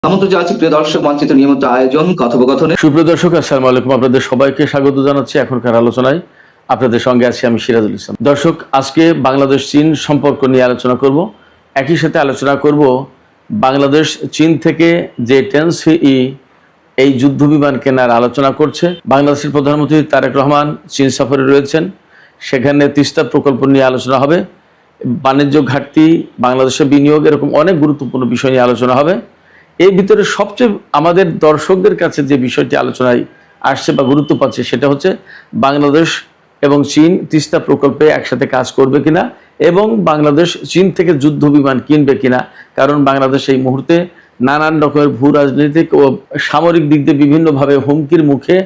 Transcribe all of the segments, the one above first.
আমন্ত্রণ জানাচ্ছি প্রিয় দর্শক মানচিত্র নিয়মিত আয়োজন কথোপকথনে। সুপ্রিয় দর্শক, আসসালামু আলাইকুম। আপনাদের সবাইকে স্বাগত জানাচ্ছি এখনকার আলোচনায়। আপনাদের সঙ্গে আছি আমি সিরাজুল ইসলাম। দর্শক, আজকে বাংলাদেশ চীন সম্পর্ক নিয়ে আলোচনা করব। একই সাথে আলোচনা করব বাংলাদেশ চীন থেকে যে 10CE এই যুদ্ধ বিমান কেনার আলোচনা করছে। বাংলাদেশের প্রধানমন্ত্রী তারেক রহমান চীন সফরে রয়েছেন, সেখানে তিস্তা প্রকল্প নিয়ে আলোচনা হবে। বাণিজ্য ঘাটতি, বাংলাদেশে বিনিয়োগ, এরকম অনেক গুরুত্বপূর্ণ বিষয় নিয়ে আলোচনা হবে। এই ভিতরে সবচেয়ে আমাদের দর্শকদের কাছে যে বিষয়টি আলোচনায় আসছে বা গুরুত্ব পাচ্ছে সেটা হচ্ছে বাংলাদেশ এবং চীন তিস্তা প্রকল্পে একসাথে কাজ করবে কিনা এবং বাংলাদেশ চীন থেকে যুদ্ধ বিমান কিনবে কিনা। কারণ বাংলাদেশ এই মুহূর্তে নানান রকমের ভূ রাজনৈতিক ও সামরিক দিক দিয়ে বিভিন্নভাবে হুমকির মুখে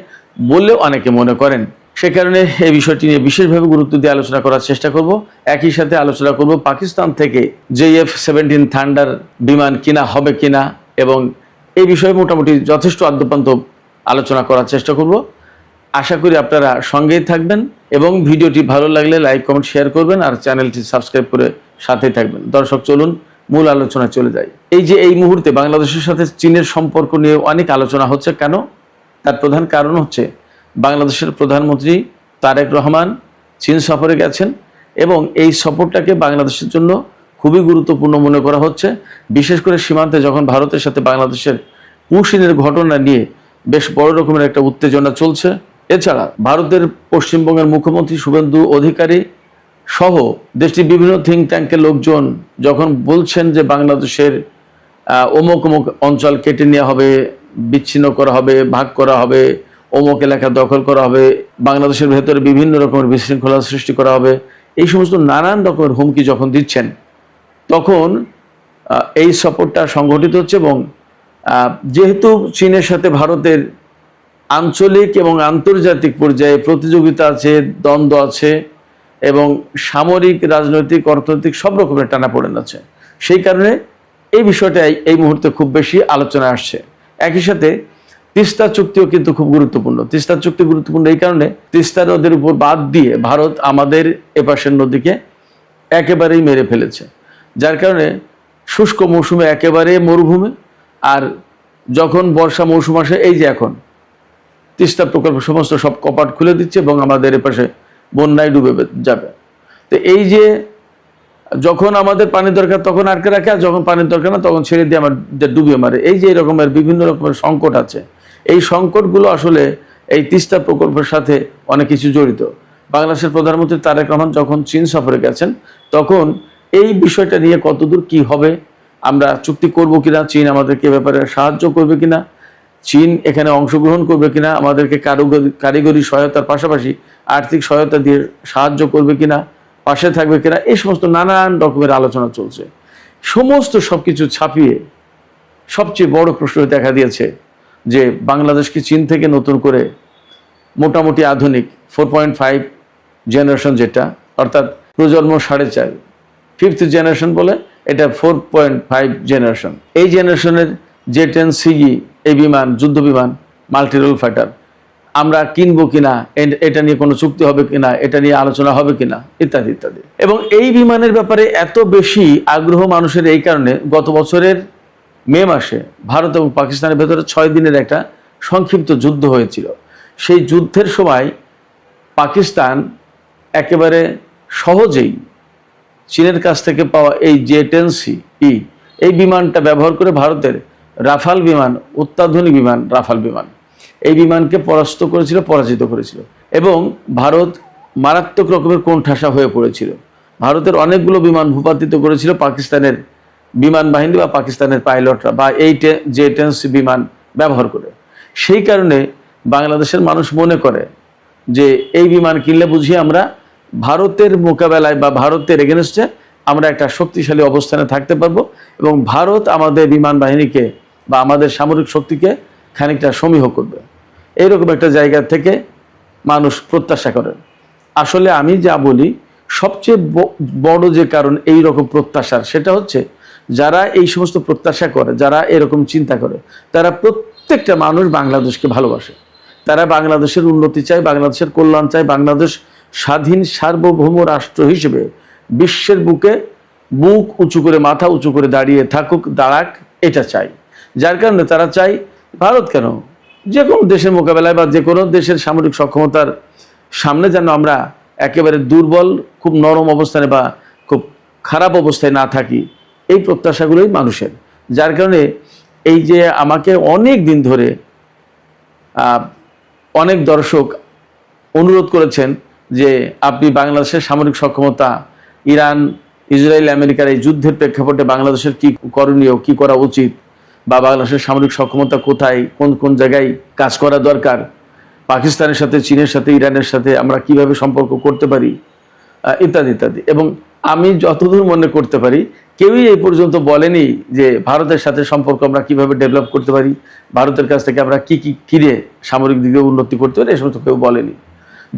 বললেও অনেকে মনে করেন। সে কারণে এই বিষয়টি নিয়ে বিশেষভাবে গুরুত্ব দিয়ে আলোচনা করার চেষ্টা করব। একই সাথে আলোচনা করব পাকিস্তান থেকে JF-17 থান্ডার বিমান কিনা হবে কিনা এবং এই বিষয়ে মোটামুটি যথেষ্ট আদ্যপান্ত আলোচনা করার চেষ্টা করব। আশা করি আপনারা সঙ্গেই থাকবেন এবং ভিডিওটি ভালো লাগলে লাইক, কমেন্ট, শেয়ার করবেন আর চ্যানেলটি সাবস্ক্রাইব করে সাথেই থাকবেন। দর্শক, চলুন মূল আলোচনায় চলে যাই। এই মুহূর্তে বাংলাদেশের সাথে চীনের সম্পর্ক নিয়ে অনেক আলোচনা হচ্ছে। কেন? তার প্রধান কারণ হচ্ছে বাংলাদেশের প্রধানমন্ত্রী তারেক রহমান চীন সফরে গেছেন এবং এই সফরটাকে বাংলাদেশের জন্য খুবই গুরুত্বপূর্ণ মনে করা হচ্ছে। বিশেষ করে সীমান্তে যখন ভারতের সাথে বাংলাদেশের পুশিনের ঘটনা নিয়ে বেশ বড় রকমের একটা উত্তেজনা চলছে। এছাড়া ভারতের পশ্চিমবঙ্গের মুখ্যমন্ত্রী শুভেন্দু অধিকারী সহ দেশটির বিভিন্ন থিঙ্ক ট্যাঙ্কের লোকজন যখন বলছেন যে বাংলাদেশের অমুক অমুক অঞ্চল কেটে নেওয়া হবে, বিচ্ছিন্ন করা হবে, ভাগ করা হবে, অমুক এলাকা দখল করা হবে, বাংলাদেশের ভেতরে বিভিন্ন রকমের বিশৃঙ্খলা সৃষ্টি করা হবে, এই সমস্ত নানান রকমের হুমকি যখন দিচ্ছেন তখন এই সফরটা সংগঠিত হচ্ছে। এবং যেহেতু চীনের সাথে ভারতের আঞ্চলিক এবং আন্তর্জাতিক পর্যায়ে প্রতিযোগিতা আছে, দ্বন্দ্ব আছে এবং সামরিক, রাজনৈতিক, অর্থনৈতিক সব রকমের টানাপোড়েন আছে, সেই কারণে এই বিষয়টা এই মুহূর্তে খুব বেশি আলোচনা আসছে। একই সাথে তিস্তা চুক্তিও কিন্তু খুব গুরুত্বপূর্ণ। তিস্তা চুক্তি গুরুত্বপূর্ণ এই কারণে তিস্তা নদীর উপর বাদ দিয়ে ভারত আমাদের এপাশের নদীকে একেবারেই মেরে ফেলেছে, যার কারণে শুষ্ক মৌসুমে একেবারে মরুভূমি, আর যখন বর্ষা মৌসুম আসে এই যে এখন তিস্তা প্রকল্প সমস্ত সব কপাট খুলে দিচ্ছে এবং আমাদের এপাশে বন্যায় ডুবে যাবে। তো এই যে যখন আমাদের পানি দরকার তখন আটকে রাখে, আর যখন পানির দরকার না তখন ছেড়ে দিয়ে আমাদের ডুবিয়ে মারে। এই যে এরকমের বিভিন্ন রকমের সংকট আছে, এই সংকটগুলো আসলে এই তিস্তা প্রকল্পের সাথে অনেক কিছু জড়িত। বাংলাদেশের প্রধানমন্ত্রী তারেক রহমান যখন চীন সফরে গেছেন তখন এই বিষয়টা নিয়ে কতদূর কি হবে, আমরা চুক্তি করব কিনা, চীন আমাদেরকে ব্যাপারে সাহায্য করবে কিনা, চীন এখানে অংশগ্রহণ করবে কিনা, আমাদেরকে কারিগরি সহায়তার পাশাপাশি আর্থিক সহায়তা দিয়ে সাহায্য করবে কিনা, পাশে থাকবে কিনা, এই সমস্ত নানান রকমের আলোচনা চলছে। সমস্ত সবকিছু ছাপিয়ে সবচেয়ে বড় প্রশ্ন দেখা দিয়েছে যে বাংলাদেশ কি চীন থেকে নতুন করে মোটামুটি আধুনিক 4.5 জেনারেশন, যেটা অর্থাৎ প্রজন্ম 4.5, 5th জেনারেশন বলে, এটা 4.5 জেনারেশন, এই জেনারেশনের J-10CE এই বিমান, যুদ্ধ বিমান, মাল্টি রোল ফাইটার আমরা কিনবো কিনা, এটা নিয়ে কোনো চুক্তি হবে কিনা, এটা নিয়ে আলোচনা হবে কিনা, ইত্যাদি ইত্যাদি। এবং এই বিমানের ব্যাপারে এত বেশি আগ্রহ মানুষের এই কারণে গত বছরের মে মাসে ভারত এবং পাকিস্তানের ভেতরে 6 দিনের একটা সংক্ষিপ্ত যুদ্ধ হয়েছিল। সেই যুদ্ধের সময় পাকিস্তান একেবারে সহজেই চীনের কাছ থেকে পাওয়া এই J-10CE এই বিমানটা ব্যবহার করে ভারতের রাফাল বিমান, অত্যাধুনিক বিমান রাফাল বিমান, এই বিমানকে পরাজিত করেছিল এবং ভারত মারাত্মক রকমের কোণঠাসা হয়ে পড়েছিল। ভারতের অনেকগুলো বিমান ভূপাতিত করেছিল পাকিস্তানের বিমান বাহিনী বা পাকিস্তানের পাইলটরা বা এই J-10CE বিমান ব্যবহার করে। সেই কারণে বাংলাদেশের মানুষ মনে করে যে এই বিমান কিনলে বুঝি আমরা ভারতের মোকাবেলায় বা ভারতের এগেনস্টে আমরা একটা শক্তিশালী অবস্থানে থাকতে পারবো এবং ভারত আমাদের বিমান বাহিনীকে বা আমাদের সামরিক শক্তিকে খানিকটা সমীহ করবে, এইরকম একটা জায়গা থেকে মানুষ প্রত্যাশা করেন। আসলে আমি যা বলি, সবচেয়ে বড় যে কারণ এই রকম প্রত্যাশার, সেটা হচ্ছে যারা এই সমস্ত প্রত্যাশা করে, যারা এরকম চিন্তা করে, তারা প্রত্যেকটা মানুষ বাংলাদেশকে ভালোবাসে। তারা বাংলাদেশের উন্নতি চায়, বাংলাদেশের কল্যাণ চায়, বাংলাদেশ স্বাধীন সার্বভৌম রাষ্ট্র হিসেবে বিশ্বের বুকে বুক উঁচু করে, মাথা উঁচু করে দাঁড়াক, এটা চাই। যার কারণে তারা চায় ভারত কেন, যে কোনো দেশের মোকাবেলায় বা যে কোনো দেশের সামরিক সক্ষমতার সামনে যেন আমরা একেবারে দুর্বল, খুব নরম অবস্থানে বা খুব খারাপ অবস্থায় না থাকি, এই প্রত্যাশাগুলোই মানুষের। যার কারণে এই যে আমাকে অনেক দিন ধরে অনেক দর্শক অনুরোধ করেছেন যে আপনি বাংলাদেশের সামরিক সক্ষমতা, ইরান, ইসরায়েল, আমেরিকার এই যুদ্ধের প্রেক্ষাপটে বাংলাদেশের কি করণীয়, কি করা উচিত, বা বাংলাদেশের সামরিক সক্ষমতা কোথায়, কোন কোন জায়গায় কাজ করা দরকার, পাকিস্তানের সাথে, চীনের সাথে, ইরানের সাথে আমরা কিভাবে সম্পর্ক করতে পারি, ইত্যাদি ইত্যাদি। এবং আমি যতদূর মনে করতে পারি কেউই এই পর্যন্ত বলেনি যে ভারতের সাথে সম্পর্ক আমরা কিভাবে ডেভেলপ করতে পারি, ভারতের কাছ থেকে আমরা কি কি কিনে সামরিক দিকে উন্নতি করতে পারি, এই সমস্ত কেউ বলেনি।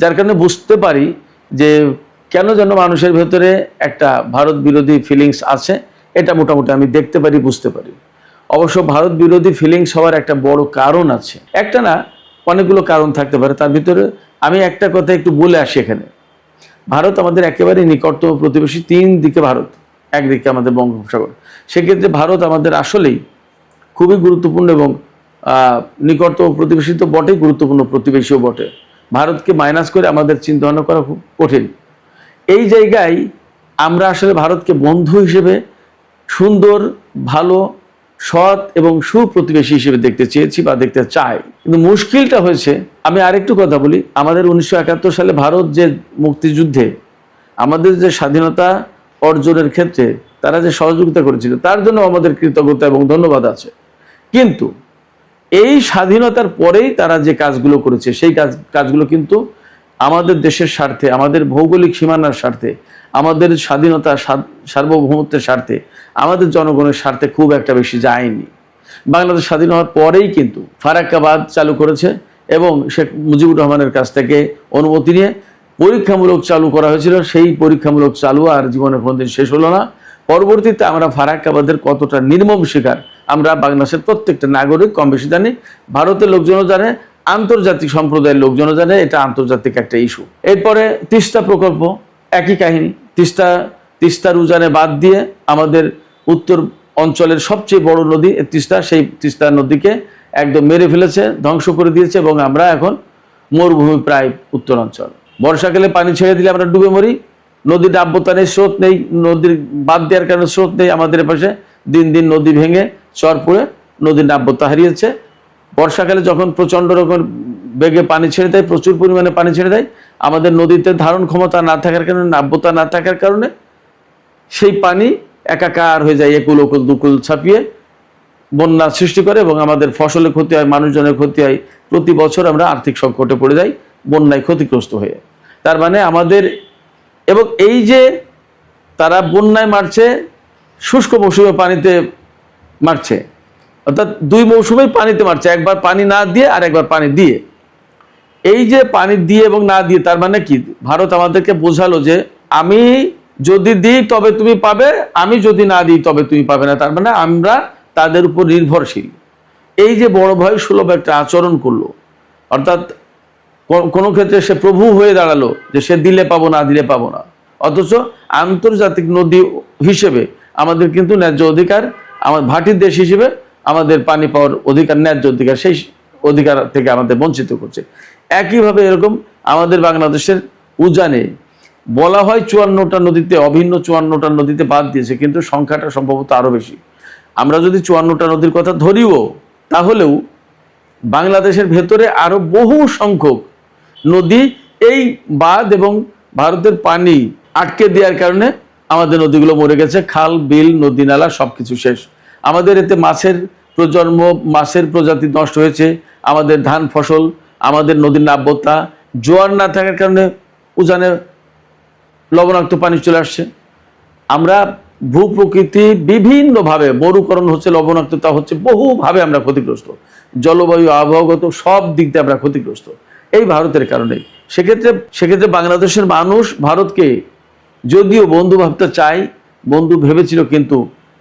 যার কারণে বুঝতে পারি যে কেন যেন মানুষের ভেতরে একটা ভারত বিরোধী ফিলিংস আছে, এটা মোটামুটি আমি দেখতে পারি, বুঝতে পারি। অবশ্য ভারত বিরোধী ফিলিংস হওয়ার একটা বড় কারণ আছে, একটা না অনেকগুলো কারণ থাকতে পারে। তার ভিতরে আমি একটা কথা একটু বলে আসি এখানে। ভারত আমাদের একেবারে নিকটতম প্রতিবেশী, 3 দিকে ভারত, একদিকে আমাদের বঙ্গোপসাগর। সেক্ষেত্রে ভারত আমাদের আসলেই খুবই গুরুত্বপূর্ণ এবং নিকটতম প্রতিবেশী তো বটেই, গুরুত্বপূর্ণ প্রতিবেশীও বটে। ভারতকে মাইনাস করে আমাদের চিন্তা ভাবনা করা খুব কঠিন। এই জায়গায় আমরা আসলে ভারতকে বন্ধু হিসেবে সুন্দর, ভালো, সৎ এবং সুপ্রতিবেশী হিসেবে দেখতে চেয়েছি বা দেখতে চাই। কিন্তু মুশকিলটা হয়েছে, আমি আরেকটু কথা বলি, আমাদের 1971 সালে ভারত যে মুক্তিযুদ্ধে আমাদের যে স্বাধীনতা অর্জনের ক্ষেত্রে তারা যে সহযোগিতা করেছিল, তার জন্য আমাদের কৃতজ্ঞতা এবং ধন্যবাদ আছে। কিন্তু এই স্বাধীনতার পরেই তারা যে কাজগুলো করেছে, সেই কাজগুলো কিন্তু আমাদের দেশের স্বার্থে, আমাদের ভৌগোলিক সীমানার স্বার্থে, আমাদের স্বাধীনতা, সার্বভৌমত্বের স্বার্থে, আমাদের জনগণের স্বার্থে খুব একটা বেশি যায়নি। বাংলাদেশ স্বাধীন হওয়ার পরেই কিন্তু ফারাক্কা বাঁধ চালু করেছে এবং শেখ মুজিবুর রহমানের কাছ থেকে অনুমতি নিয়ে পরীক্ষামূলক চালু করা হয়েছিল। সেই পরীক্ষামূলক চালু আর জীবনে কোনোদিন শেষ হলো না। পরবর্তীতে আমরা ফারাক্কা বাঁধের কতটা নির্মম শিকার আমরা বাংলাদেশের প্রত্যেকটা নাগরিক কম বেশি জানি, ভারতের লোকজনও জানে, আন্তর্জাতিক সম্প্রদায়ের লোকজনও জানে, এটা আন্তর্জাতিক একটা ইস্যু। এরপরে তিস্তা প্রকল্প, একই কাহিনী। তিস্তার উজানে বাদ দিয়ে আমাদের উত্তর অঞ্চলের সবচেয়ে বড় নদী তিস্তা, সেই তিস্তা নদীকে একদম মেরে ফেলেছে, ধ্বংস করে দিয়েছে এবং আমরা এখন মরুভূমি প্রায় উত্তর অঞ্চল। বর্ষাকালে পানি ছেড়ে দিলে আমরা ডুবে মরি, নদীর নাব্যতা নেই, স্রোত নেই, নদীর বাদ দেওয়ার কারণে স্রোত নেই আমাদের পাশে, দিন দিন নদী ভেঙে চর পড়ে নদীর নাব্যতা হারিয়েছে। বর্ষাকালে যখন প্রচণ্ড রকম বেগে পানি ছেড়ে দেয়, প্রচুর পরিমাণে পানি ছেড়ে দেয়, আমাদের নদীতে ধারণ ক্ষমতা না থাকার কারণে, নাব্যতা না থাকার কারণে সেই পানি একাকার হয়ে যায়, একুল ওকুল দুকুল ছাপিয়ে বন্যা সৃষ্টি করে এবং আমাদের ফসলের ক্ষতি হয়, মানুষজনের ক্ষতি হয়। প্রতি বছর আমরা আর্থিক সংকটে পড়ে যাই, বন্যায় ক্ষতিগ্রস্ত হয়ে। তার মানে আমাদের, এবং এই যে তারা বন্যায় মারছে, শুষ্ক মৌসুমে পানিতে মারছে, অর্থাৎ 2 মৌসুমেই পানিতে মারছে, একবার পানি না দিয়ে আর একবার পানি দিয়ে। এই যে পানি দিয়ে এবং না দিয়ে, তার মানে কি ভারত আমাদেরকে বোঝালো যে আমি যদি দিই তবে তুমি পাবে, আমি যদি না দিই তবে তুমি পাবে না। তার মানে আমরা তাদের উপর নির্ভরশীল। এই যে বড় ভয় সুলভ একটা আচরণ করলো, অর্থাৎ কোনো ক্ষেত্রে সে প্রভু হয়ে দাঁড়ালো যে সে দিলে পাবো, না দিলে পাবো না। অথচ আন্তর্জাতিক নদী হিসেবে আমাদের কিন্তু ন্যায্য অধিকার, আমার ভাটির দেশ হিসেবে আমাদের পানি পাওয়ার অধিকার, ন্যায্য অধিকার, সেই অধিকার থেকে আমাদের বঞ্চিত করছে। একইভাবে এরকম আমাদের বাংলাদেশের উজানে বলা হয় 54টা নদীতে, অভিন্ন 54টা নদীতে বাদ দিয়েছে, কিন্তু সংখ্যাটা সম্ভবত আরো বেশি। আমরা যদি 54টা নদীর কথা ধরিও, তাহলেও বাংলাদেশের ভেতরে আরো বহু সংখ্যক নদী এই বাঁধ এবং ভারতের পানি আটকে দেওয়ার কারণে আমাদের নদীগুলো মরে গেছে। খাল, বিল, নদী, নালা সবকিছু শেষ। আমাদের এতে মাছের প্রজন্ম, মাছের প্রজাতি নষ্ট হয়েছে, আমাদের ধান ফসল, আমাদের নদীর নাব্যতা, জোয়ার না থাকার কারণে উজানে লবণাক্ত পানি চলে আসছে। আমরা ভূপ্রকৃতি বিভিন্নভাবে, মরুকরণ হচ্ছে, লবণাক্ততা হচ্ছে, বহুভাবে আমরা ক্ষতিগ্রস্ত, জলবায়ু, আবহাওয়াগত সব দিক দিয়ে আমরা ক্ষতিগ্রস্ত এই ভারতের কারণেই। সেক্ষেত্রে বাংলাদেশের মানুষ ভারতকে যদিও বন্ধু ভাবতে চায়, বন্ধু ভেবেছিল, কিন্তু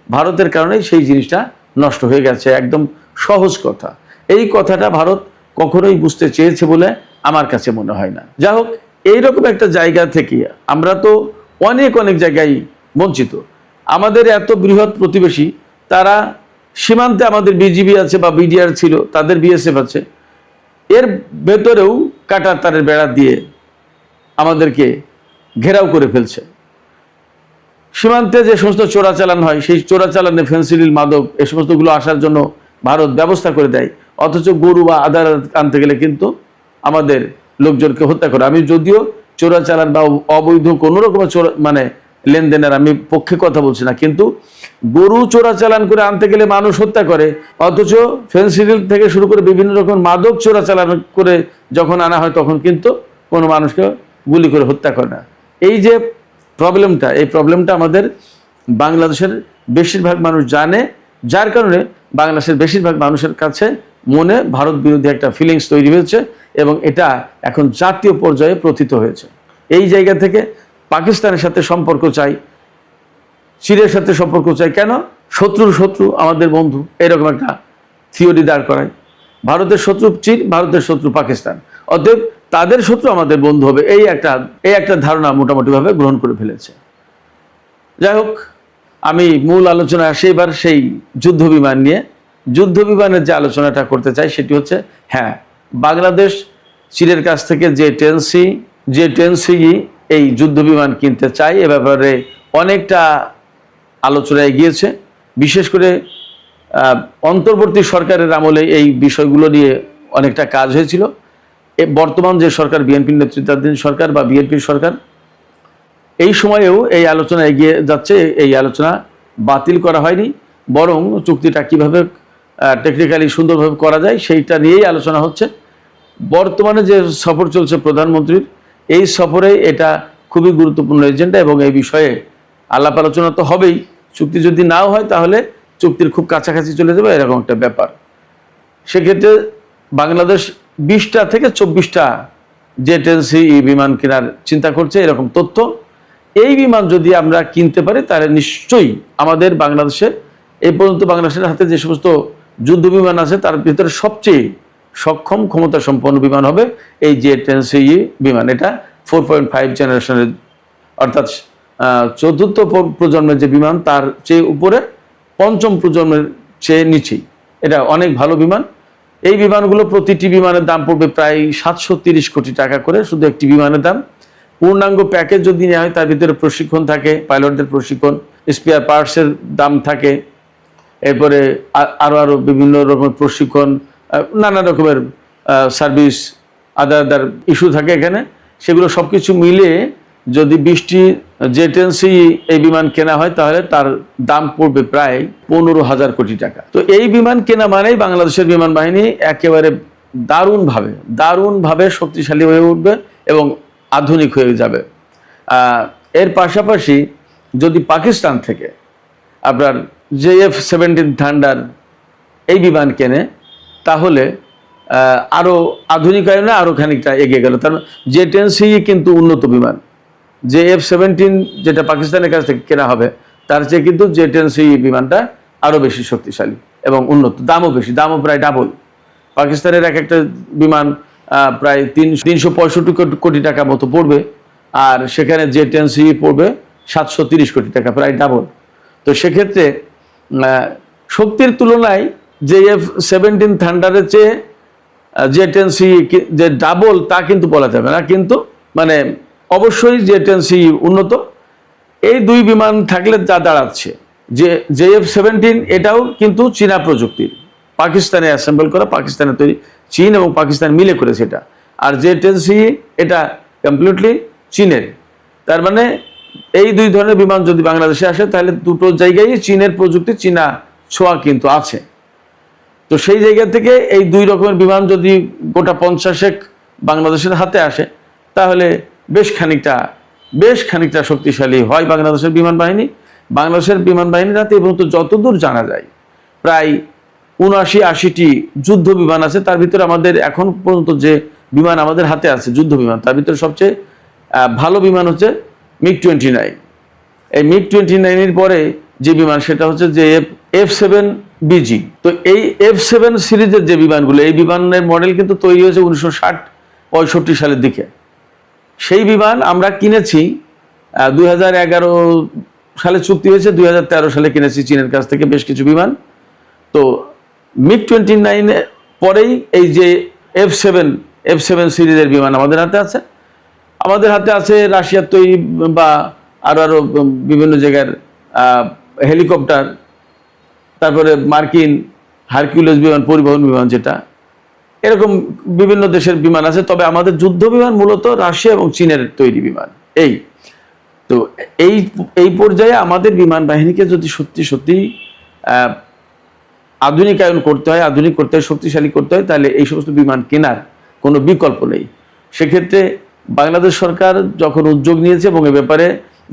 ভারতের কারণেই সেই জিনিসটা নষ্ট হয়ে গেছে। একদম সহজ কথা। এই কথাটা ভারত কখনোই বুঝতে চেয়েছে বলে আমার কাছে মনে হয় না। যা হোক, এইরকম একটা জায়গা থেকে আমরা তো অনেক জায়গায় বঞ্চিত। আমাদের এত বৃহৎ প্রতিবেশী, তারা সীমান্তে আমাদের বিজিবি আছে বা বিডিআর ছিল, তাদের বিএসএফ আছে, এর ভেতরেও কাঁটা তারের বেড়া দিয়ে আমাদেরকে ঘেরাও করে ফেলছে। সীমান্তে যে সমস্ত চোরাচালান হয়, সেই চোরাচালানে ফেন্সিডিল, মাদক এই সমস্তগুলো আসার জন্য ভারত ব্যবস্থা করে দেয়, অথচ গরু বা আদার আনতে গেলে কিন্তু আমাদের লোকজনকে হত্যা করে। আমি যদিও চোরাচালান বা অবৈধ কোনো রকমের মানে লেনদেনের আমি পক্ষে কথা বলছি না, কিন্তু গরু চোরাচালান করে আনতে গেলে মানুষ হত্যা করে, অথচ ফেন্সিডিল থেকে শুরু করে বিভিন্ন রকম মাদক চোরাচালান করে যখন আনা হয় তখন কিন্তু কোনো মানুষকে গুলি করে হত্যা করে না। এই যে প্রবলেমটা, এই প্রবলেমটা আমাদের বাংলাদেশের বেশিরভাগ মানুষ জানে, যার কারণে বাংলাদেশের বেশিরভাগ মানুষের কাছে মনে ভারত বিরোধী একটা ফিলিংস তৈরি হয়েছে এবং এটা এখন জাতীয় পর্যায়ে প্রথিত হয়েছে। এই জায়গা থেকে পাকিস্তানের সাথে সম্পর্ক চাই, চীনের সাথে সম্পর্ক চাই। কেন? শত্রুর শত্রু আমাদের বন্ধু, এরকম একটা থিওরি দাঁড় করায়। ভারতের শত্রু চীন, ভারতের শত্রু পাকিস্তান, অতএব তাদের শত্রু আমাদের বন্ধু হবে, এই একটা ধারণা মোটামুটিভাবে গ্রহণ করে ফেলেছে। যাই হোক, আমি মূল আলোচনায় আসি এবার সেই যুদ্ধ বিমান নিয়ে। যুদ্ধ বিমানের যে আলোচনাটা করতে চাই সেটি হচ্ছে, হ্যাঁ, বাংলাদেশ চীনের কাছ থেকে যে টেনসি এই যুদ্ধ বিমান কিনতে চাই, এ ব্যাপারে অনেকটা আলোচনায় গিয়েছে। বিশেষ করে অন্তর্বর্তী সরকারের আমলে এই বিষয়গুলো নিয়ে অনেকটা কাজ হয়েছিল। বর্তমান যে সরকার, বিএনপির নেতৃত্বাধীন সরকার বা বিএনপির সরকার, এই সময়েও এই আলোচনা এগিয়ে যাচ্ছে। এই আলোচনা বাতিল করা হয়নি, বরং চুক্তিটা কিভাবে টেকনিক্যালি সুন্দরভাবে করা যায় সেইটা নিয়েই আলোচনা হচ্ছে। বর্তমানে যে সফর চলছে প্রধানমন্ত্রীর, এই সফরে এটা খুবই গুরুত্বপূর্ণ এজেন্ডা এবং এই বিষয়ে আলাপ আলোচনা তো হবেই। চুক্তি যদি নাও হয় তাহলে চুক্তির খুব কাছাকাছি চলে যাবে, এরকম একটা ব্যাপার। সেক্ষেত্রে বাংলাদেশ 20টা থেকে 24টা জেটেন্সি বিমান কেনার চিন্তা করছে, এরকম তথ্য। এই বিমান যদি আমরা কিনতে পারি তাহলে নিশ্চয়ই আমাদের বাংলাদেশে এই পর্যন্ত বাংলাদেশের হাতে যে সমস্ত যুদ্ধ বিমান আছে তার ভিতরে সবচেয়ে সক্ষম, ক্ষমতা সম্পন্ন বিমান হবে এই জেটেন্সি বিমান। এটা 4.5 জেনারেশনের, অর্থাৎ চতুর্থ প্রজন্মের যে বিমান তার চেয়ে উপরে, পঞ্চম প্রজন্মের চেয়ে নিচেই। এটা অনেক ভালো বিমান। এই বিমানগুলো প্রতিটি বিমানের দাম পড়বে প্রায় 730 কোটি টাকা করে, শুধু একটি বিমানের দাম। পূর্ণাঙ্গ প্যাকেজ যদি নেওয়া হয় তার ভিতরে প্রশিক্ষণ থাকে, পাইলটদের প্রশিক্ষণ, স্পেয়ার পার্টসের দাম থাকে, এরপরে আরো বিভিন্ন রকমের প্রশিক্ষণ, নানা রকমের সার্ভিস, আদার ইস্যু থাকে এখানে। সেগুলো সব কিছু মিলে যদি 20টি জেটেন্সি এই বিমান কেনা হয় তাহলে তার দাম পড়বে প্রায় 15,000 কোটি টাকা। তো এই বিমান কেনা মানেই বাংলাদেশের বিমান বাহিনী একেবারে দারুণভাবে শক্তিশালী হয়ে উঠবে এবং আধুনিক হয়ে যাবে। এর পাশাপাশি যদি পাকিস্তান থেকে আপনার JF-17 থান্ডার এই বিমান কেনে তাহলে আরও আধুনিকায়নে আরও খানিকটা এগিয়ে গেল। তার জেটেন্সি কিন্তু উন্নত বিমান, JF-17 যেটা পাকিস্তানের কাছ থেকে কেনা হবে তার চেয়ে কিন্তু জেটেন্সি বিমানটা আরও বেশি শক্তিশালী এবং উন্নত, দামও বেশি, দামও প্রায় ডাবল। পাকিস্তানের একটা বিমান প্রায় 365 কোটি টাকা মতো পড়বে, আর সেখানে জেটেন্সি পড়বে 730 কোটি টাকা, প্রায় ডাবল। তো সেক্ষেত্রে শক্তির তুলনায় JF-17 থান্ডারের চেয়ে জেটেন্সি যে ডাবল তা কিন্তু বলা যাবে না, কিন্তু মানে অবশ্যই জেটেন্সি উন্নত। এই দুই বিমান থাকলে যা দাঁড়াচ্ছে যে JF-17 এটাও কিন্তু চীনা প্রযুক্তির, পাকিস্তানে অ্যাসেম্বল করা, পাকিস্তানে তৈরি, চীন এবং পাকিস্তান মিলে করেছে এটা। আর জেটেন্সি এটা কমপ্লিটলি চীনের। তার মানে এই দুই ধরনের বিমান যদি বাংলাদেশে আসে তাহলে দুটো জায়গায় চীনের প্রযুক্তি, চীনা ছোঁয়া কিন্তু আছে। তো সেই জায়গা থেকে এই দুই রকমের বিমান যদি গোটা 50 বাংলাদেশের হাতে আসে তাহলে বেশ খানিকটা শক্তিশালী হয় বাংলাদেশের বিমান বাহিনী। বাংলাদেশের বিমান বাহিনীর হাতে এবং যতদূর জানা যায় প্রায় 79-80টি যুদ্ধ বিমান আছে। তার ভিতরে আমাদের এখন পর্যন্ত যে বিমান আমাদের হাতে আছে যুদ্ধ বিমান, তার ভিতরে সবচেয়ে ভালো বিমান হচ্ছে MiG-29। এই MiG-29 এর পরে যে বিমান সেটা হচ্ছে যে F-7BG। তো এই F-7 সিরিজের যে বিমানগুলো, এই বিমানের মডেল কিন্তু তৈরি হয়েছে 1960-65 সালের দিকে। সেই বিমান আমরা কিনেছি 2011 সালে চুক্তি হয়েছে, 2013 সালে কিনেছি চীনের কাছ থেকে বেশ কিছু বিমান। তো তো MiG-29 পরেই এই যে F7 সিরিজের বিমান আমাদের হাতে আছে। আমাদের হাতে আছে রাশিয়ার তৈরি বা আরো বিভিন্ন জায়গার হেলিকপ্টার, তারপরে মার্কিন হারকিউলিস বিমান, পরিবহন বিমান, যেটা এরকম বিভিন্ন দেশের বিমান আছে। তবে আমাদের যুদ্ধ বিমান মূলত রাশিয়া এবং চীনের তৈরি বিমান। তো এই পর্যায়ে আমাদের বিমান বাহিনীকে যদি সত্যি আধুনিকায়ন করতে হয়, আধুনিক করতে হয়, শক্তিশালী করতে হয়, তাহলে এই সমস্ত বিমান কেনার কোনো বিকল্প নেই। সেক্ষেত্রে বাংলাদেশ সরকার যখন উদ্যোগ নিয়েছে এবং এ ব্যাপারে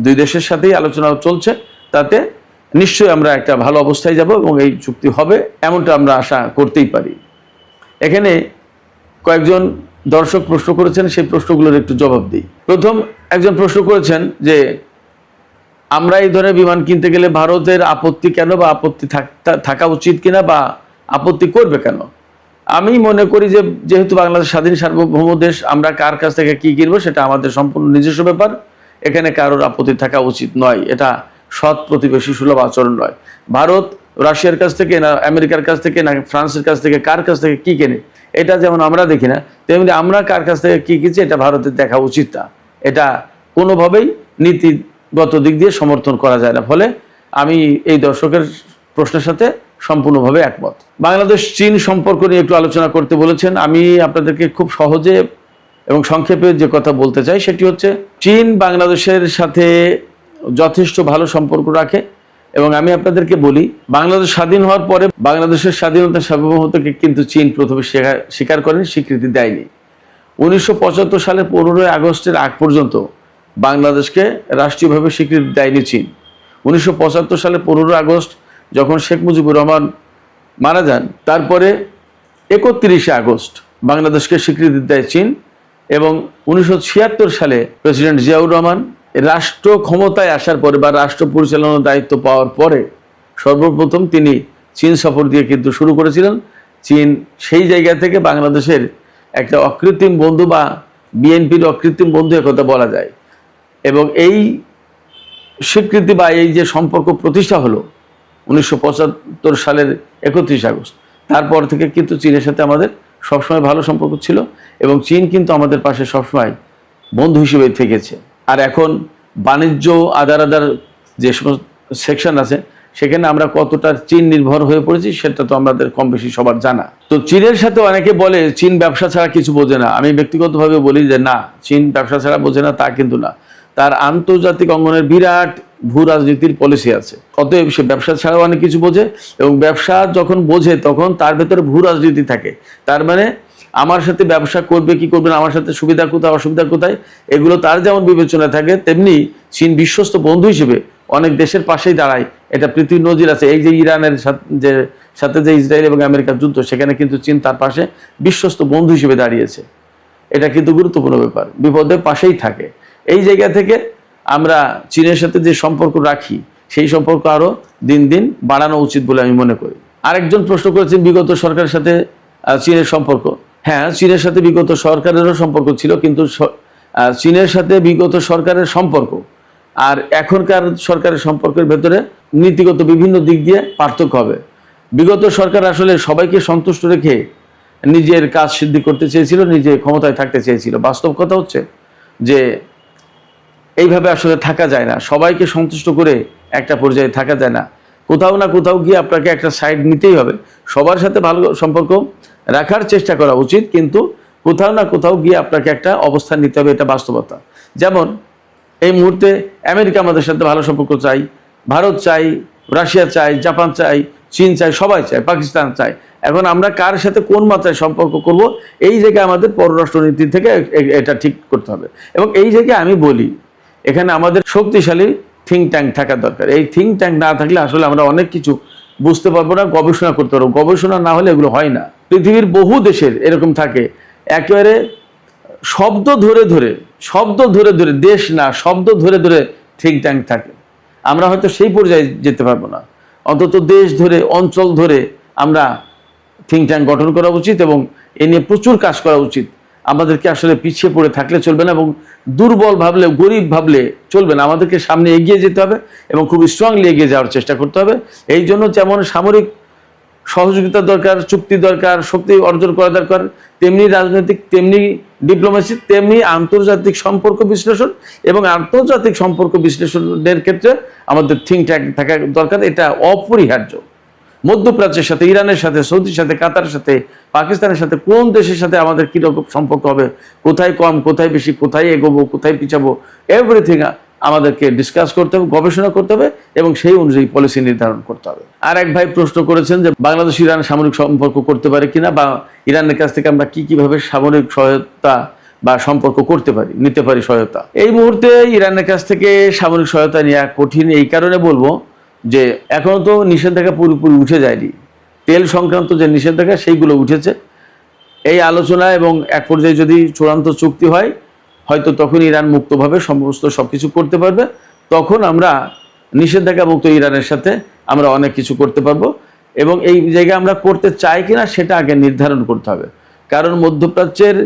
দুই দেশের সাথেই আলোচনা চলছে, তাতে নিশ্চয়ই আমরা একটা ভালো অবস্থায় যাব এবং এই চুক্তি হবে, এমনটা আমরা আশা করতেই পারি। এখানে কয়েকজন দর্শক প্রশ্ন করেছেন, সেই প্রশ্নগুলোর একটু জবাব দিই। প্রথম একজন প্রশ্ন করেছেন যে আমরা এই ধরনের বিমান কিনতে গেলে ভারতের আপত্তি কেন, বা আপত্তি থাকা উচিত কিনা, বা আপত্তি করবে কেন। আমি মনে করি যে যেহেতু বাংলাদেশ স্বাধীন সার্বভৌম দেশ, আমরা কার কাছ থেকে কি কিনবো সেটা আমাদের সম্পূর্ণ নিজস্ব ব্যাপার। এখানে কারোর আপত্তি থাকা উচিত নয়। এটা সৎ প্রতিবেশী সুলভ আচরণ নয়। ভারত রাশিয়ার কাছ থেকে না আমেরিকার কাছ থেকে না ফ্রান্সের কাছ থেকে কার কাছ থেকে কি কেনে, এটা যেমন আমরা দেখি না, তেমনি আমরা কার কাছ থেকে কি কিনছি এটা ভারতের দেখা উচিত না। এটা কোনোভাবেই নীতিগত দিক দিয়ে সমর্থন করা যায় না। ফলে আমি এই দর্শকের প্রশ্নের সাথে সম্পূর্ণভাবে একমত। বাংলাদেশ চীন সম্পর্ক নিয়ে একটু আলোচনা করতে বলেছেন। আমি আপনাদেরকে খুব সহজে এবং সংক্ষেপে যে কথা বলতে চাই সেটি হচ্ছে, চীন বাংলাদেশের সাথে যথেষ্ট ভালো সম্পর্ক রাখে। এবং আমি আপনাদেরকে বলি, বাংলাদেশ স্বাধীন হওয়ার পরে বাংলাদেশের স্বাধীনতা সার্বভৌমত্বকে কিন্তু চীন প্রথমে স্বীকার করেনি, স্বীকৃতি দেয়নি। 1975 সালের 15 আগস্টের আগ পর্যন্ত বাংলাদেশকে রাষ্ট্রীয়ভাবে স্বীকৃতি দেয়নি চীন। 1975 সালের 15 আগস্ট যখন শেখ মুজিবুর রহমান মারা যান, তারপরে 31 আগস্ট বাংলাদেশকে স্বীকৃতি দেয় চীন। এবং 1976 সালে প্রেসিডেন্ট জিয়াউর রহমান রাষ্ট্র ক্ষমতায় আসার পরে বা রাষ্ট্র পরিচালনার দায়িত্ব পাওয়ার পরে সর্বপ্রথম তিনি চীন সফর দিয়ে কিন্তু শুরু করেছিলেন। চীন সেই জায়গা থেকে বাংলাদেশের একটা অকৃত্রিম বন্ধু বা বিএনপির অকৃত্রিম বন্ধু একথা বলা যায়। এবং এই স্বীকৃতি বা এই যে সম্পর্ক প্রতিষ্ঠা হলো 1975 সালের 31 আগস্ট, তারপর থেকে কিন্তু চীনের সাথে আমাদের সবসময় ভালো সম্পর্ক ছিল এবং চীন কিন্তু আমাদের পাশে সবসময় বন্ধু হিসেবে থেকেছে। আর এখন বাণিজ্য আদার যে সমস্ত সেকশন আছে সেখানে আমরা কতটা চীন নির্ভর হয়ে পড়েছি সেটা তো আমাদের কম বেশি সবার জানা। তো চীনের সাথে অনেকে বলে চীন ব্যবসা ছাড়া কিছু বোঝে না। আমি ব্যক্তিগতভাবে বলি যে না, চীন ব্যবসা ছাড়া বোঝে না তা কিন্তু না। তার আন্তর্জাতিক অঙ্গনের বিরাট ভূ রাজনীতির পলিসি আছে, অতএব সে ব্যবসা ছাড়াও অনেক কিছু বোঝে। এবং ব্যবসা যখন বোঝে তখন তার ভেতরে ভূ রাজনীতি থাকে। তার মানে আমার সাথে ব্যবসা করবে কি করবে না, আমার সাথে সুবিধা কোথায় অসুবিধা কোথায়, এগুলো তার যেমন বিবেচনা থাকে, তেমনি চীন বিশ্বস্ত বন্ধু হিসেবে অনেক দেশের পাশেই দাঁড়ায়। এটা পৃথিবীর নজির আছে। এই যে ইরানের সাথে যে ইসরায়েল এবং আমেরিকার যুদ্ধ, সেখানে কিন্তু চীন তার পাশে বিশ্বস্ত বন্ধু হিসেবে দাঁড়িয়েছে। এটা কিন্তু গুরুত্বপূর্ণ ব্যাপার, বিপদের পাশেই থাকে। এই জায়গা থেকে আমরা চীনের সাথে যে সম্পর্ক রাখি সেই সম্পর্ক আরো দিন দিন বাড়ানো উচিত বলে আমি মনে করি। আরেকজন প্রশ্ন করেছেন বিগত সরকারের সাথে চীনের সম্পর্ক। হ্যাঁ, চীনের সাথে বিগত সরকারেরও সম্পর্ক ছিল, কিন্তু চীনের সাথে বিগত সরকারের সম্পর্ক আর এখনকার সরকারের সম্পর্কের ভেতরে নীতিগত বিভিন্ন দিক দিয়ে পার্থক্য হবে। বিগত সরকার আসলে সবাইকে সন্তুষ্ট রেখে নিজের কাজ সিদ্ধি করতে চেয়েছিল, নিজে ক্ষমতায় থাকতে চেয়েছিল। বাস্তব কথা হচ্ছে যে এইভাবে আসলে থাকা যায় না, সবাইকে সন্তুষ্ট করে একটা পর্যায়ে থাকা যায় না। কোথাও না কোথাও গিয়ে আপনাকে একটা সাইড নিতেই হবে। সবার সাথে ভালো সম্পর্ক রাখার চেষ্টা করা উচিত, কিন্তু কোথাও না কোথাও গিয়ে আপনাকে একটা অবস্থান নিতে হবে, এটা বাস্তবতা। যেমন এই মুহূর্তে আমেরিকা আমাদের সাথে ভালো সম্পর্ক চাই, ভারত চাই, রাশিয়া চাই, জাপান চাই, চীন চাই, সবাই চাই, পাকিস্তান চাই। এখন আমরা কার সাথে কোন মাত্রায় সম্পর্ক করব, এই জায়গায় আমাদের পররাষ্ট্রনীতি থেকে এটা ঠিক করতে হবে। এবং এই জায়গায় আমি বলি, এখানে আমাদের শক্তিশালী থিঙ্ক ট্যাঙ্ক থাকা দরকার। এই থিঙ্ক ট্যাঙ্ক না থাকলে আসলে আমরা অনেক কিছু বুঝতে পারবো না, গবেষণা করতে পারবো। গবেষণা না হলে এগুলো হয় না। পৃথিবীর বহু দেশের এরকম থাকে, একেবারে শব্দ ধরে ধরে দেশ না, শব্দ ধরে ধরে থিঙ্ক ট্যাঙ্ক থাকে। আমরা হয়তো সেই পর্যায়ে যেতে পারবো না, অন্তত দেশ ধরে, অঞ্চল ধরে আমরা থিঙ্ক ট্যাঙ্ক গঠন করা উচিত এবং এ নিয়ে প্রচুর কাজ করা উচিত। আমাদেরকে আসলে পিছিয়ে পড়ে থাকলে চলবে না এবং দুর্বল ভাবলে, গরিব ভাবলে চলবে না। আমাদেরকে সামনে এগিয়ে যেতে হবে এবং খুব স্ট্রংলি এগিয়ে যাওয়ার চেষ্টা করতে হবে। এই জন্য যেমন সামরিক সহযোগিতা দরকার, চুক্তি দরকার, শক্তি অর্জন করা দরকার, তেমনি রাজনৈতিক, তেমনি ডিপ্লোমেসি, তেমনি আন্তর্জাতিক সম্পর্ক বিশ্লেষণ, এবং আন্তর্জাতিক সম্পর্ক বিশ্লেষণের ক্ষেত্রে আমাদের থিঙ্ক ট্যাঙ্ক থাকা দরকার। এটা অপরিহার্য। মধ্যপ্রাচ্যের সাথে, ইরানের সাথে, সৌদির সাথে, কাতারের সাথে, পাকিস্তানের সাথে, কোন দেশের সাথে আমাদের কীরকম সম্পর্ক হবে, কোথায় কম, কোথায় বেশি, কোথায় এগোবো, কোথায় পিছাবো, এভরিথিং আমাদেরকে ডিসকাস করতে হবে, গবেষণা করতে হবে, এবং সেই অনুযায়ী পলিসি নির্ধারণ করতে হবে। আর এক ভাই প্রশ্ন করেছেন যে বাংলাদেশ ইরান সামরিক সম্পর্ক করতে পারে কিনা, বা ইরানের কাছ থেকে আমরা কিভাবে সামরিক সহায়তা বা সম্পর্ক করতে পারি, নিতে পারি সহায়তা। এই মুহূর্তে ইরানের কাছ থেকে সামরিক সহায়তা নেওয়া কঠিন। এই কারণে বলবো যে এখনো তো নিষেধাজ্ঞা পুরোপুরি উঠে যায়নি। তেল সংক্রান্ত যে নিষেধাজ্ঞা সেইগুলো উঠেছে। এই আলোচনা এবং এক পর্যায়ে যদি চূড়ান্ত চুক্তি হয়, হয়তো তখন ইরান মুক্তভাবে সমস্ত সবকিছু করতে পারবে। তখন আমরা নিষেধাজ্ঞা মুক্ত ইরানের সাথে আমরা অনেক কিছু করতে পারবো, এবং এই জায়গায় আমরা করতে চাই কিনা সেটা আগে নির্ধারণ করতে হবে। কারণ মধ্যপ্রাচ্যের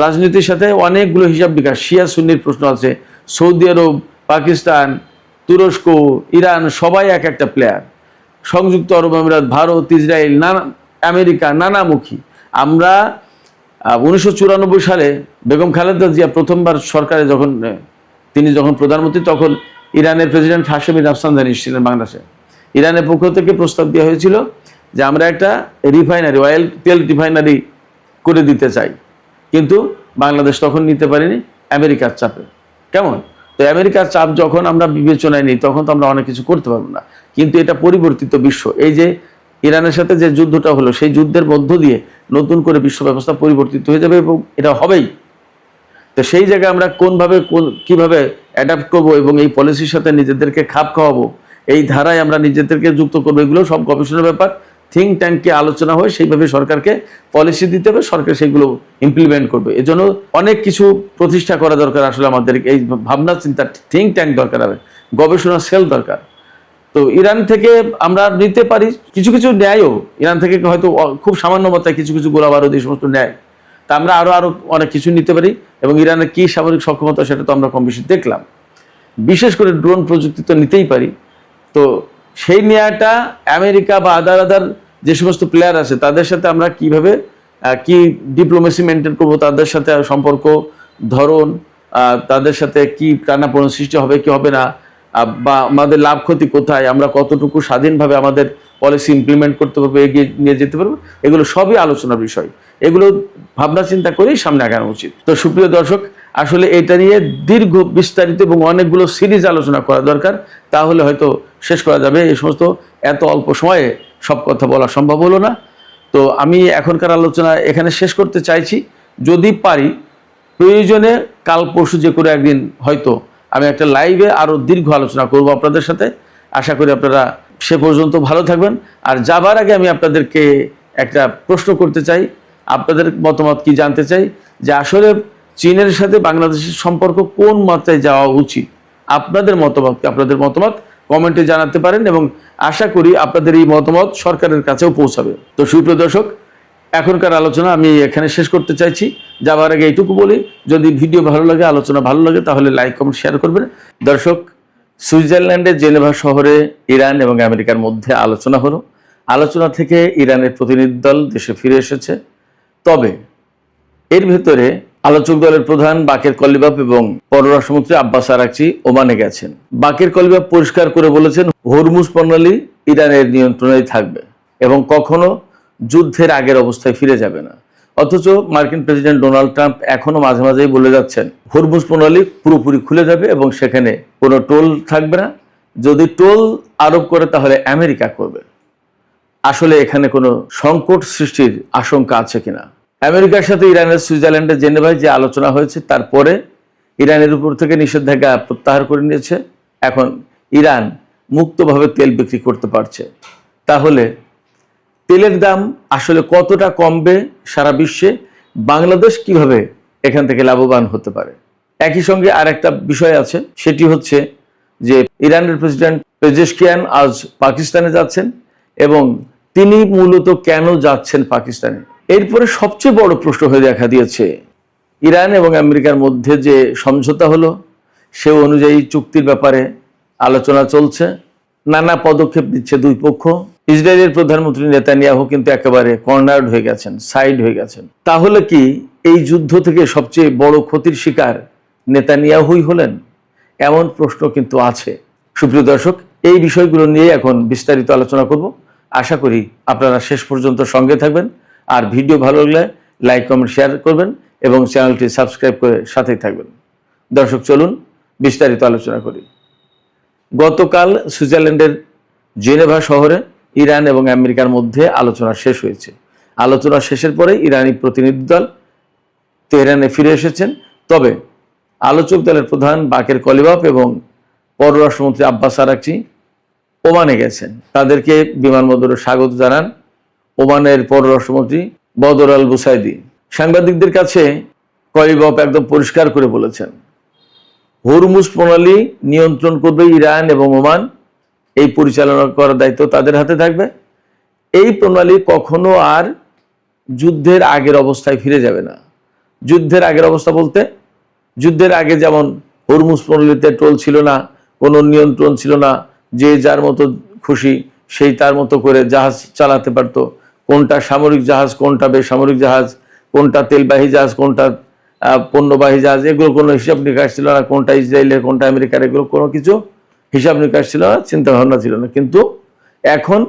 রাজনীতির সাথে অনেকগুলো হিসাব বিকাশ, শিয়া সুন্নির প্রশ্ন আছে। সৌদি আরব, পাকিস্তান, তুরস্ক, ইরান সবাই এক একটা প্লেয়ার। সংযুক্ত আরব আমিরাত, ভারত, ইসরায়েল, আমেরিকা, নানামুখী। আমরা 1994 সালে বেগম খালেদা জিয়া প্রথমবার সরকারে তিনি যখন প্রধানমন্ত্রী, তখন ইরানের প্রেসিডেন্ট হাশেমি রাফসানজানি ছিলেন বাংলাদেশে। ইরানের পক্ষ থেকে প্রস্তাব দেওয়া হয়েছিল যে আমরা একটা রিফাইনারি, অয়েল তেল রিফাইনারি করে দিতে চাই, কিন্তু বাংলাদেশ তখন নিতে পারিনি আমেরিকার চাপে। কেমন? তো আমেরিকার চাপ যখন আমরা বিবেচনায় নিই, তখন তো আমরা অনেক কিছু করতে পারবো না। কিন্তু এটা পরিবর্তিত বিশ্ব, এই যে ইরানের সাথে যে যুদ্ধটা হলো, সেই যুদ্ধের মধ্য দিয়ে নতুন করে বিশ্ব ব্যবস্থা পরিবর্তিত হয়ে যাবে, এবং এটা হবেই। তো সেই জায়গায় আমরা কিভাবে অ্যাডাপ্ট করবো এবং এই পলিসির সাথে নিজেদেরকে খাপ খাওয়াবো, এই ধারায় আমরা নিজেদেরকে যুক্ত করবো, এগুলো সব গবেষণার ব্যাপার। থিঙ্ক ট্যাঙ্কে আলোচনা হয়, সেইভাবে সরকারকে পলিসি দিতে হবে, সরকার সেগুলো ইমপ্লিমেন্ট করবে। এজন্য অনেক কিছু প্রতিষ্ঠা করা দরকার। আসলে আমাদের এই ভাবনা চিন্তা থিঙ্ক ট্যাঙ্ক দরকার হবে, গবেষণা সেল দরকার। তো ইরান থেকে আমরা নিতে পারি কিছু কিছু ন্যায়ও, ইরান থেকে হয়তো খুব সামান্য মাত্রায় কিছু কিছু গোলা বারুদ এই সমস্ত ন্যায়, তা আমরা আরো অনেক কিছু নিতে পারি। এবং ইরানের কি সামরিক সক্ষমতা সেটা তো আমরা কম বেশি দেখলাম। বিশেষ করে ড্রোন প্রযুক্তি তো নিতেই পারি। তো সেই ন্যায়টা আমেরিকা বা আদার যে সমস্ত প্লেয়ার আছে তাদের সাথে আমরা কিভাবে কি ডিপ্লোমেসি মেনটেন করবো, তাদের সাথে সম্পর্ক ধরন, তাদের সাথে কি টানাপোড়েন সৃষ্টি হবে কি হবে না, বা আমাদের লাভ ক্ষতি কোথায়, আমরা কতটুকু স্বাধীনভাবে আমাদের পলিসি ইমপ্লিমেন্ট করতে পারবো, এগিয়ে নিয়ে যেতে পারবো, এগুলো সবই আলোচনার বিষয়। এগুলো ভাবনা চিন্তা করেই সামনে আগানো উচিত। তো সুপ্রিয় দর্শক, আসলে এটা নিয়ে দীর্ঘ বিস্তারিত এবং অনেকগুলো সিরিজ আলোচনা করা দরকার, তাহলে হয়তো শেষ করা যাবে। এই সমস্ত এত অল্প সময়ে সব কথা বলা সম্ভব হলো না। তো আমি এখনকার আলোচনা এখানে শেষ করতে চাইছি। যদি পারি প্রয়োজনে কাল পরশু যে করে একদিন হয়তো আমি একটা লাইভে আরো দীর্ঘ আলোচনা করব আপনাদের সাথে। আশা করি আপনারা সে পর্যন্ত ভালো থাকবেন। আর যাবার আগে আমি আপনাদেরকে একটা প্রশ্ন করতে চাই, আপনাদের মতামত কি জানতে চাই, যে আসলে চীনের সাথে বাংলাদেশের সম্পর্ক কোন মাত্রায় যাওয়া উচিত। আপনাদের মতামত কমেন্টে জানাতে পারেন, এবং আশা করি আপনাদের এই মতামত সরকারের কাছেও পৌঁছাবে। তো সুপ্রিয় দর্শক, এখনকার আলোচনা আমি এখানে শেষ করতে চাইছি। যাবার আগে এইটুকু বলি, যদি ভিডিও ভালো লাগে, আলোচনা ভালো লাগে, তাহলে লাইক কমেন্ট শেয়ার করবেন। দর্শক, সুইজারল্যান্ডের জেনেভা শহরে ইরান এবং আমেরিকার মধ্যে আলোচনা হলো। আলোচনা থেকে ইরানের প্রতিনিধি দল দেশে ফিরে এসেছে। তবে এর ভেতরে আলোচক দলের প্রধান বাকের কলিবাফ এবং পররাষ্ট্রমন্ত্রী আব্বাস আরাকচি ওমানে গেছেন। বাকের কলিবাফ পরিষ্কার করে বলেছেন, হরমুজ প্রণালী ইরানের নিয়ন্ত্রণেই থাকবে এবং কখনো যুদ্ধের আগের অবস্থায় ফিরে যাবে না। অথচ মার্কিন প্রেসিডেন্ট ডোনাল্ড ট্রাম্প এখনো মাঝে মাঝেই বলে যাচ্ছেন হরমুজ প্রণালী পুরোপুরি খুলে যাবে এবং সেখানে কোনো টোল থাকবে না। যদি টোল আরোপ করে তাহলে আমেরিকা করবে। আসলে এখানে কোনো সংকট সৃষ্টির আশঙ্কা আছে কিনা? আমেরিকার সাথে ইরানের সুইজারল্যান্ডের জেনেভায় যে আলোচনা হয়েছে, তারপরে ইরানের উপর থেকে নিষেধাজ্ঞা প্রত্যাহার করে নিয়েছে। এখন ইরান মুক্তভাবে তেল বিক্রি করতে পারছে। তাহলে তেলের দাম আসলে কতটা কমবে সারা বিশ্বে, বাংলাদেশ কিভাবে এখান থেকে লাভবান হতে পারে? একই সঙ্গে আর একটা বিষয় আছে, সেটি হচ্ছে যে ইরানের প্রেসিডেন্ট পেজেশকিয়ান আজ পাকিস্তানে যাচ্ছেন, এবং তিনি মূলত কেন যাচ্ছেন পাকিস্তানে। এরপরে সবচেয়ে বড় প্রশ্ন হয়ে দেখা দিয়েছে, ইরান এবং আমেরিকার মধ্যে যে সমঝোতা হলো, সে অনুযায়ী চুক্তির ব্যাপারে আলোচনা চলছে, নানা পদক্ষেপ দিচ্ছে দুই পক্ষ। ইসরায়েলের প্রধানমন্ত্রী নেতানিয়াহু কিন্তু একেবারে কর্নার্ড হয়ে গেছেন, সাইড হয়ে গেছেন। তাহলে কি এই যুদ্ধ থেকে সবচেয়ে বড় ক্ষতির শিকার নেতানিয়াহুই হলেন? এমন প্রশ্ন কিন্তু আছে। সুপ্রিয় দর্শক, এই বিষয়গুলো নিয়ে এখন বিস্তারিত আলোচনা করব। আশা করি আপনারা শেষ পর্যন্ত সঙ্গে থাকবেন। আর ভিডিও ভালো লাগলে লাইক, কমেন্ট, শেয়ার করবেন এবং চ্যানেলটি সাবস্ক্রাইব করে সাথেই থাকবেন। দর্শক, চলুন বিস্তারিত আলোচনা করি। গতকাল সুইজারল্যান্ডের জেনেভা শহরে ইরান এবং আমেরিকার মধ্যে আলোচনা শেষ হয়েছে। আলোচনা শেষের পরে ইরানি প্রতিনিধি দল তেহরানে ফিরে এসেছেন। তবে আলোচক দলের প্রধান বাকের কলিবাফ এবং পররাষ্ট্রমন্ত্রী আব্বাস আরাকচি ওমানে গেছেন। তাদেরকে বিমানবন্দরে স্বাগত জানান ওমানের পররাষ্ট্রমন্ত্রী বদর আল বুসাইদি। সাংবাদিকদের কাছে কলিবাফ একদম পরিষ্কার করে বলেছেন, হরমুজ প্রণালী নিয়ন্ত্রণ করবে ইরান এবং ওমান। এই পরিচালনা করার দায়িত্ব তাদের হাতে থাকবে। এই প্রণালী কখনো আর যুদ্ধের আগের অবস্থায় ফিরে যাবে না। যুদ্ধের আগের অবস্থা বলতে, যুদ্ধের আগে যেমন হরমুজ প্রণালীতে টোল ছিল না, কোনো নিয়ন্ত্রণ ছিল না, যে যার মতো খুশি সেই তার মতো করে জাহাজ চালাতে পারতো। কোনটা সামরিক জাহাজ, কোনটা বেসামরিক জাহাজ, কোনটা তেলবাহী জাহাজ, কোনটা পণ্যবাহী জাহাজ, এগুলো কোনো হিসাব নিকাশ ছিল না। কোনটা ইসরায়েলের, কোনটা আমেরিকার, এগুলো কোনো কিছু হিসাব নিকাশ ছিল না, চিন্তা ভাবনা ছিল না। কিন্তু এখন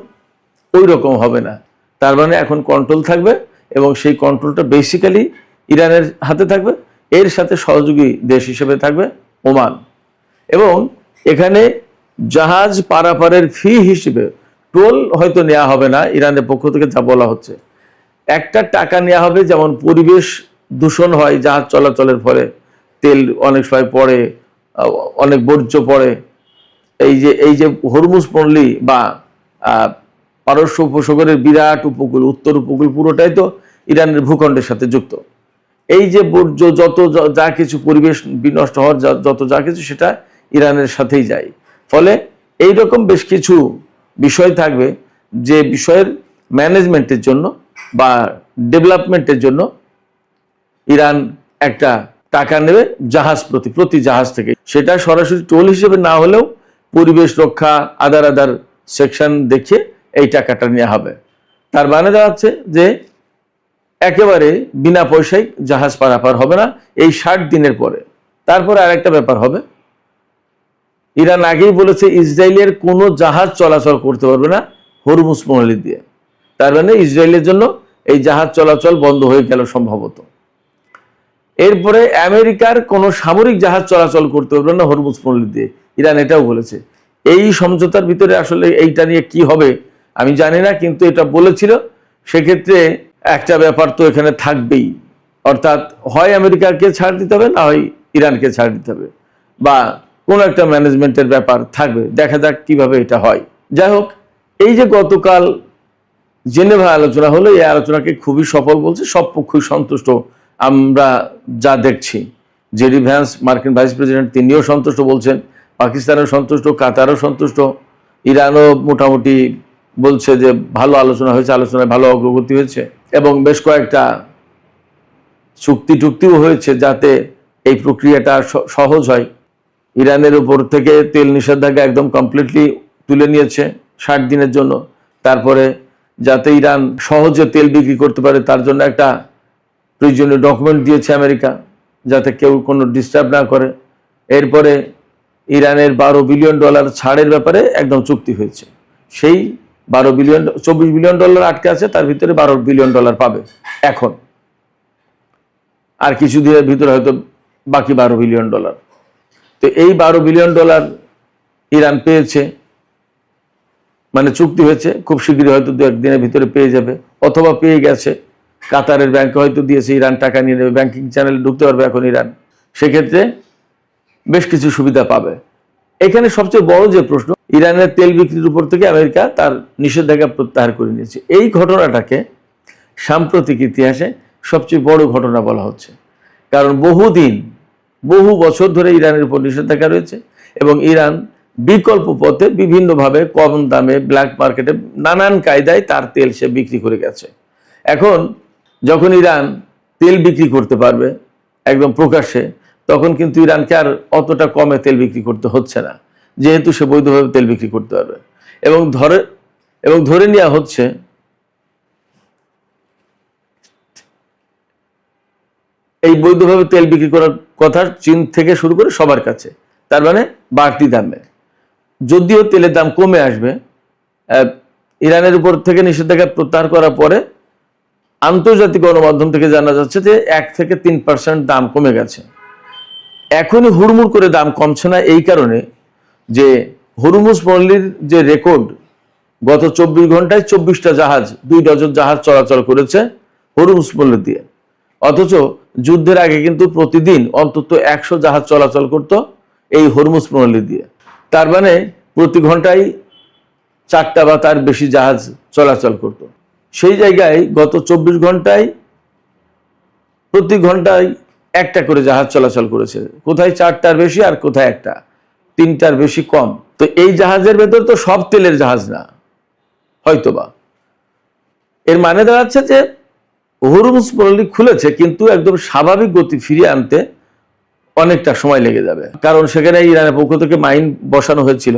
ওই রকম হবে না। তার মানে এখন কন্ট্রোল থাকবে এবং সেই কন্ট্রোলটা বেসিক্যালি ইরানের হাতে থাকবে। এর সাথে সহযোগী দেশ হিসেবে থাকবে ওমান। এবং এখানে জাহাজ পারাপারের ফি হিসেবে টোল হয়তো নেওয়া হবে না, ইরানের পক্ষ থেকে যা বলা হচ্ছে। একটা টাকা নেওয়া হবে, যেমন পরিবেশ দূষণ হয় জাহাজ চলাচলের ফলে, তেল অনেক সময় পড়ে, অনেক বর্জ্য পড়ে। এই যে হরমুজ প্রণালী বা পারস্য উপসাগরের বিরাট উপকূল, উত্তর উপকূল পুরোটাই তো ইরানের ভূখণ্ডের সাথে যুক্ত। এই যে বর্জ্য যত যা কিছু পরিবেশ বিনষ্ট হওয়ার যত যা কিছু, সেটা ইরানের সাথেই যায়। ফলে এই রকম বেশ কিছু বিষয় থাকবে যে বিষয়ের ম্যানেজমেন্টের জন্য বা ডেভেলপমেন্টের জন্য ইরান একটা টাকা নেবে জাহাজ প্রতি জাহাজ থেকে। সেটা সরাসরি টোল হিসেবে না হলেও পরিবেশ রক্ষা, আদার সেকশন দেখিয়ে এই টাকাটা নেওয়া হবে। তার মানে দাঁড়াচ্ছে যে একেবারে বিনা পয়সায় জাহাজ পারাপার হবে না এই 60 দিনের পরে। তারপরে আরেকটা ব্যাপার হবে, ইরান আগেই বলেছে ইসরায়েলের কোনো জাহাজ চলাচল করতে পারবে না হরমুজ প্রণালী দিয়ে। তার মানে ইসরায়েলের জন্য এই জাহাজ চলাচল বন্ধ হয়ে গেল সম্ভবত। এরপরে আমেরিকার কোনো সামরিক জাহাজ চলাচল করতে পারবে না হরমুজ প্রণালী দিয়ে, ইরান এটাও বলেছে। এই সমঝোতার ভিতরে আসলে এইটা নিয়ে কি হবে আমি জানি না, কিন্তু এটা বলেছিল। সেক্ষেত্রে একটা ব্যাপার তো এখানে থাকবেই, অর্থাৎ হয় আমেরিকাকে ছাড় দিতে হবে, না হয় ইরানকে ছাড় দিতে হবে, বা কোনো একটা ম্যানেজমেন্টের ব্যাপার থাকবে। দেখা যাক কিভাবে এটা হয়। যাই হোক, এই যে গতকাল জেনেভা আলোচনা হলো, এই আলোচনাকে খুবই সফল বলছে, সব পক্ষই সন্তুষ্ট। আমরা যা দেখছি, জেডি ভ্যান্স মার্কিন ভাইস প্রেসিডেন্ট তিনিও সন্তুষ্ট বলছেন, পাকিস্তানও সন্তুষ্ট, কাতারও সন্তুষ্ট, ইরানও মোটামুটি বলছে যে ভালো আলোচনা হয়েছে, আলোচনায় ভালো অগ্রগতি হয়েছে এবং বেশ কয়েকটা চুক্তিও হয়েছে যাতে এই প্রক্রিয়াটা সহজ হয়। ইরানের উপর থেকে তেল নিষেধাজ্ঞা একদম কমপ্লিটলি তুলে নিয়েছে 60 দিনের জন্য। তারপরে যাতে ইরান সহজে তেল বিক্রি করতে পারে তার জন্য একটা প্রয়োজনীয় ডকুমেন্ট দিয়েছে আমেরিকা, যাতে কেউ কোনো ডিস্টার্ব না করে। এরপরে ইরানের $12 বিলিয়ন ছাড়ের ব্যাপারে একদম চুক্তি হয়েছে। সেই $24 বিলিয়ন আটকে আছে, তার ভিতরে $12 বিলিয়ন পাবে এখন। আর কিছু দিনের ভিতরে হয়তো বাকি $12 বিলিয়ন। তো এই $12 বিলিয়ন ইরান পেয়েছে, মানে চুক্তি হয়েছে, খুব শীঘ্রই হয়তো 2-1 দিনের ভিতরে পেয়ে যাবে, অথবা পেয়ে গেছে। কাতারের ব্যাংকে হয়তো দিয়েছে, ইরান টাকা নিয়ে নেবে, ব্যাংকিং চ্যানেলে ঢুকতে পারবে এখন ইরান। সেক্ষেত্রে বেশ কিছু সুবিধা পাবে। এখানে সবচেয়ে বড় যে প্রশ্ন, ইরানের তেল বিক্রির উপর থেকে আমেরিকা তার নিষেধাজ্ঞা প্রত্যাহার করে নিয়েছে। এই ঘটনাটাকে সাম্প্রতিক ইতিহাসে সবচেয়ে বড় ঘটনা বলা হচ্ছে, কারণ বহু বছর ধরে ইরানের উপর নিষেধাজ্ঞা রয়েছে এবং ইরান বিকল্প পথে বিভিন্নভাবে কম দামে ব্ল্যাক মার্কেটে নানান কায়দায় তার তেল সে বিক্রি করে গেছে। এখন যখন ইরান তেল বিক্রি করতে পারবে একদম প্রকাশ্যে, তখন কিন্তু ইরানকে আর অতটা কমে তেল বিক্রি করতে হচ্ছে না, যেহেতু সে বৈধভাবে তেল বিক্রি করতে পারবে। এবং এবং ধরে নেওয়া হচ্ছে এই বৈধভাবে তেল বিক্রি করার কথা চীন থেকে শুরু করে সবার কাছে, তার মানে বাড়তি দামে। যদিও তেলের দাম কমে আসবে, ইরানের উপর থেকে নিষেধাজ্ঞা প্রত্যাহার করার পরে আন্তর্জাতিক গণমাধ্যম থেকে জানা যাচ্ছে যে 1 থেকে 3% দাম কমে গেছে। এখনই হুড়মুড় করে দাম কমছে না এই কারণে যে হরমুজ পল্লীর যে রেকর্ড, গত 24 ঘন্টায় 24টা জাহাজ, 2 ডজন জাহাজ চলাচল করেছে হরমুজ পল্লী দিয়ে। অথচ যুদ্ধের আগে কিন্তু প্রতিদিন অন্তত 100 জাহাজ চলাচল করত এই হরমুজ প্রণালী দিয়ে। তার মানে প্রতি ঘন্টায় 4টা বা তার বেশি জাহাজ চলাচল করত। সেই জায়গায় গত 24 ঘন্টায় প্রতি ঘন্টায় 1টা করে জাহাজ চলাচল করেছে। কোথায় 4টার বেশি আর কোথায় 1টা, 3টার বেশি কম। তো এই জাহাজের ভেতর তো সব তেলের জাহাজ না হয়তোবা। এর মানে দাঁড়াচ্ছে যে হরমুজ প্রণালী খুলেছে, কিন্তু একদম স্বাভাবিক গতি ফিরিয়ে আনতে অনেকটা সময় লেগে যাবে, কারণ সেখানে ইরানের পক্ষ থেকে মাইন বসানো হয়েছিল।